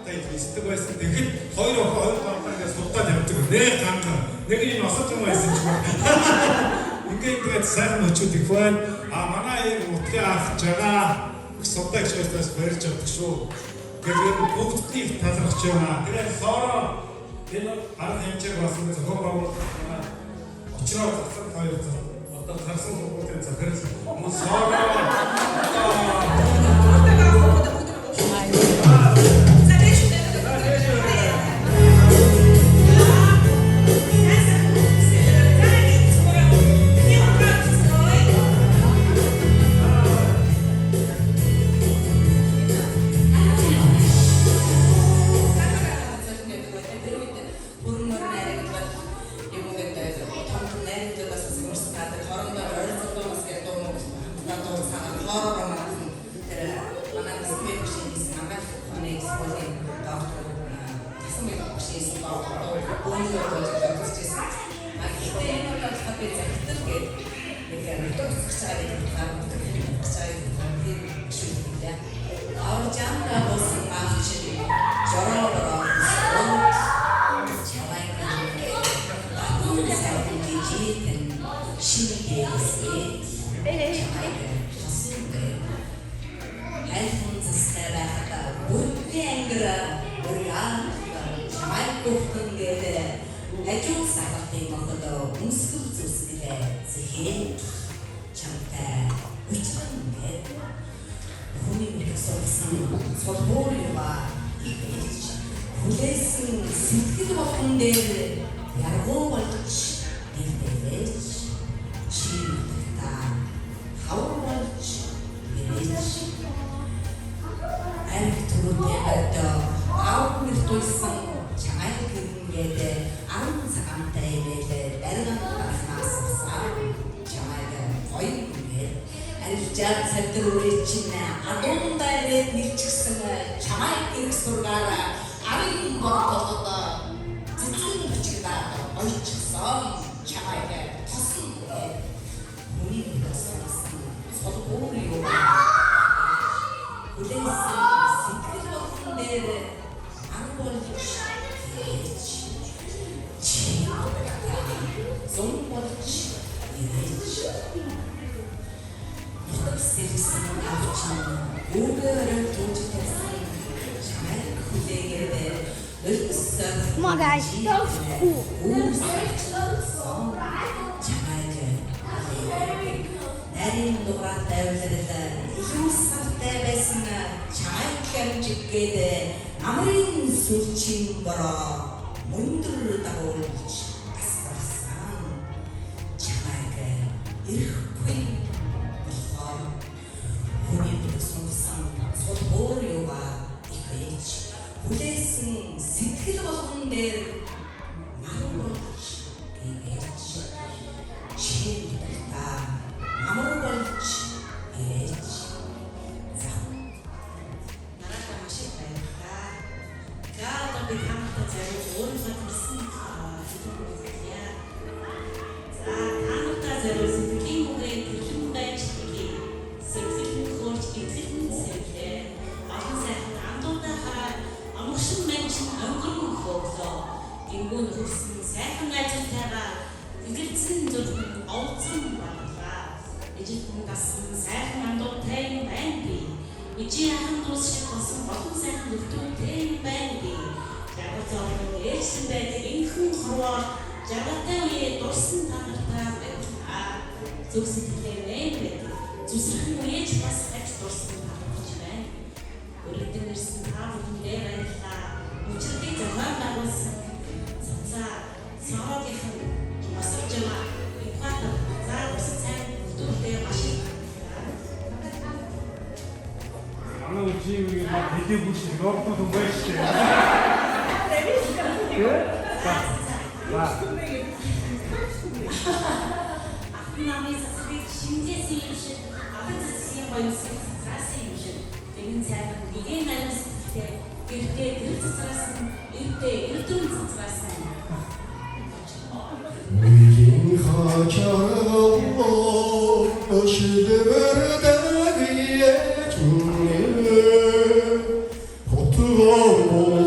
хамтдаа хэлдэг байсан. Тэгэхэд хоёр охин ингээд суудаад явдаг. Нэг ганцхан. Нэг нь осож юм байсан ч юм. Тэгээд сайхан очиод их байна. Манай яг утгыг авч байгаа суудаа гişээс барьж авдаг шүү. Тэгээд бүгдийг талархаж байна. Тэгээд сороо энэ арга хэмжээг бас ингэ зохион байгуулалт очроо засаг хоёр одоо гарсан хүмүүсийн захирал мөн сороо Come on, guys, that was cool. Нарийн дугаар тавилалаа их сартай байсан чамайг хэмжиггээд амрын сүлжийн бороо мөндөр дагуулж асгарсан чамайг ирэхгүй болохоор хүний сонсон сулбуур юугаа ихэж хүлээсэн сэтгэл болгон дээр нарууж ингэж чи амар болж ирэж зав. Нараа машин байхаа. Гада би хамтдаа зарж өөрийнхөө төрсөн зүйлээ. За хамтдаа зарж сэтгэлийн үгээр төрхөн байж тгий. Сэтгэлийн хурц итгэн сэлээ. Олон сайхан андуудаа амгшин мэнчин өнгөрөн хөглөө. Ингүүн хөрсөн сайхан ажилтайгаа илэрсэн зүрхэн овцсон байна. Ижихэн гасан сайхан андуутай байна би. Ижи хаан дус шиг болсон олон сайхан нөхдөйтэй байна би. Ягцаа ээжсэн байдаг энхэн хорвоо жаргатай үе дурсан танартай байна. Зүг сэтгэлээ нэмээд зүсрхэн үеж бас агч дурсан танарч байна. Өргөдөн ирсэн та бүхэндээ баярлалаа. Учиртай зохион байгуулсан цацаа сорогийнхан масажма ихата за усцай дүрдээ машин манай үеийн яг хэдий бүш нордод юм байна шүү дээ. Ахнамын засгийг шинжээсэн юм шиг ахын засгийн гоёмсыг заасан юм шиг тэгэн сайхан нэгэн найрамстай гэртээ гэр засаасан эртээ эрдэн засаасан Үеийн хачаараа өшөлөрдөг яаж үнэ хотгоо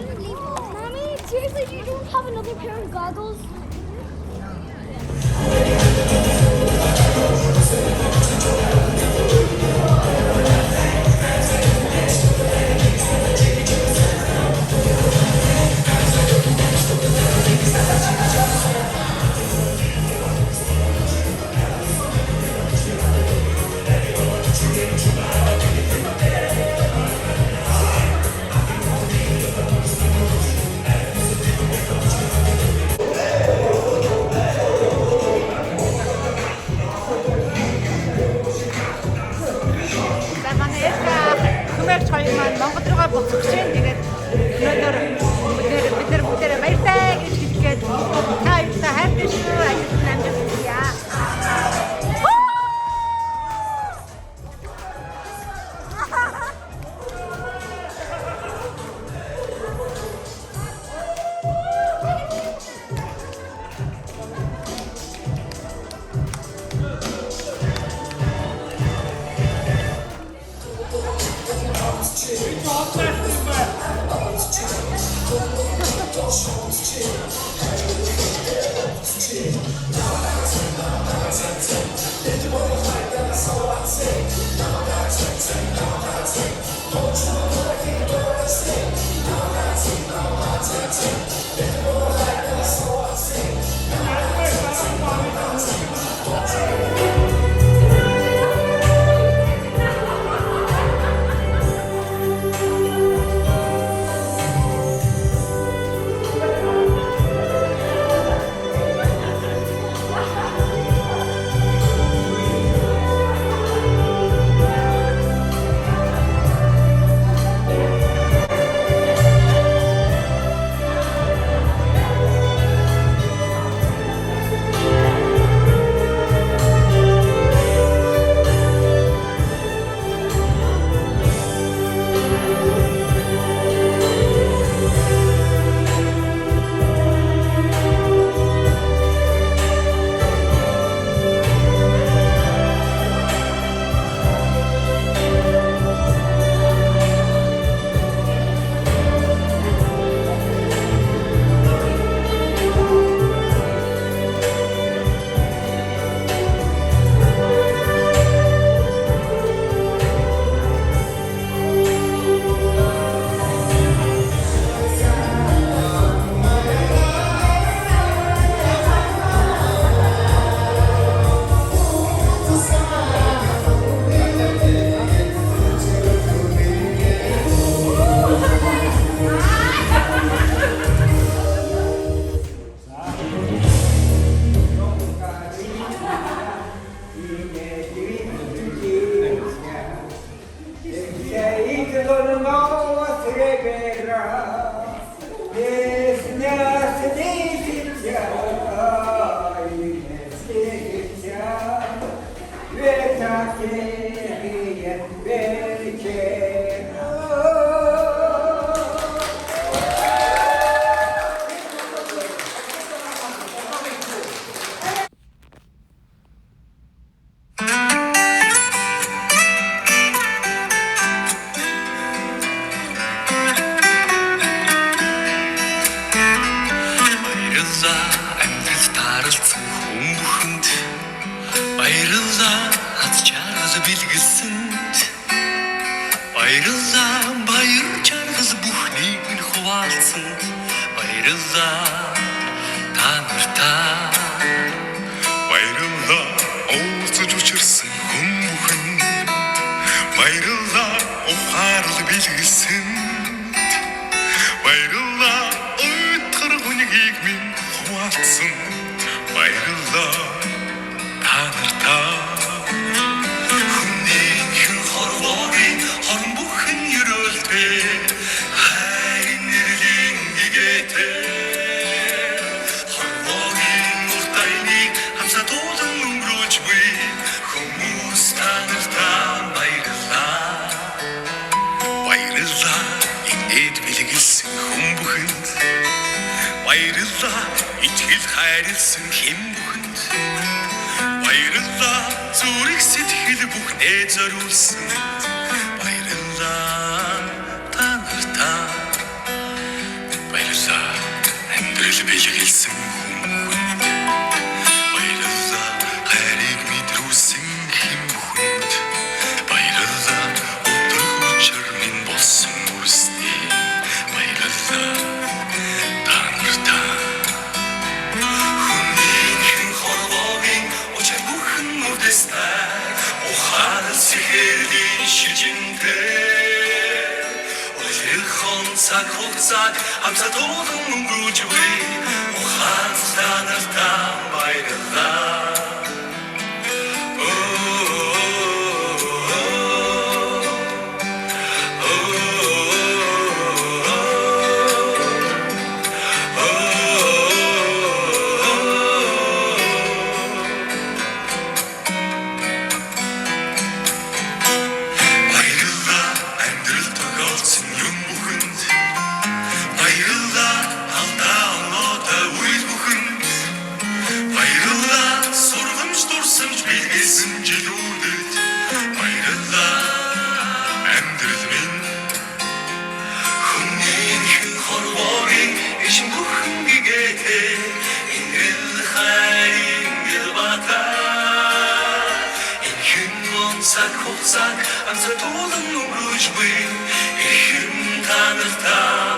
Mommy, seriously, you don't have another pair of goggles? Баярлалаа амьдрал тааралцсан хүн бүхэнд. Баярлалаа хад чаргал бэлгэлсэнд. Баярлалаа баяр чаргал бүхнийг нь хуваалцсанд. Баярлалаа та нартай. Баярлалаа уулзаж учирсан хүн бүхэнд. Баярлалаа ухаарлал бэлгэлсэнд. Баярлалаа өйтгөр хүнийг минь хуваалцсан. Баярлалаа та нартай. Хүнийхэн хорвоогийн хорн бүхэн ерөөлтэй. Хайрын нэрлийн гэгээтэй. Хорвоогийн уртайныг хамсатуулан өнгөрүүлж буй хүмүүс та нартай баярлалаа. Баярлалаа инээд бэлгэлсэн хүн бүхэнд. Баярлалаа итгэл хайрлсан хэм бүхэнд. Баярлалаа зүрх сэтгэл бүхнээ зориулсан. Баярлалаа та нартай. Баярлалаа амьдрал бэлгэлсэн хүн бүхэнд. Баярлалаа хайрыг мэдрүүлсэн хэм бүхэнд. Баярлалаа өдөр учир минь болсон үрсний. Баярлалаа та нартай. Хүнийхэн хорвоогийн учир бүхэн үрдэстэй. Ухаан сэхэрлийн шижинтэй. Өлөрхон цаг хугацааг хамсатуулан өнгөрүүлж буй ухаан та нартай баярлалаа. Баярлалаа амьдрал төгөөлсөн юм бүхэнд. Баярлалаа алдаа оноотой үйл бүхэнд. Баярлалаа сургамж дурсамж бэлгэлсэн жилүүдэд. Баярлалаа амьдрал минь. Хүнийхэн хорвоогийн ишин бүхэн гэгээтэй. Инрэл хайрын гэлбатай. Энхэн цаг хугацааг хамсатуулан өнгөрүүлж буй эхэм та нартай.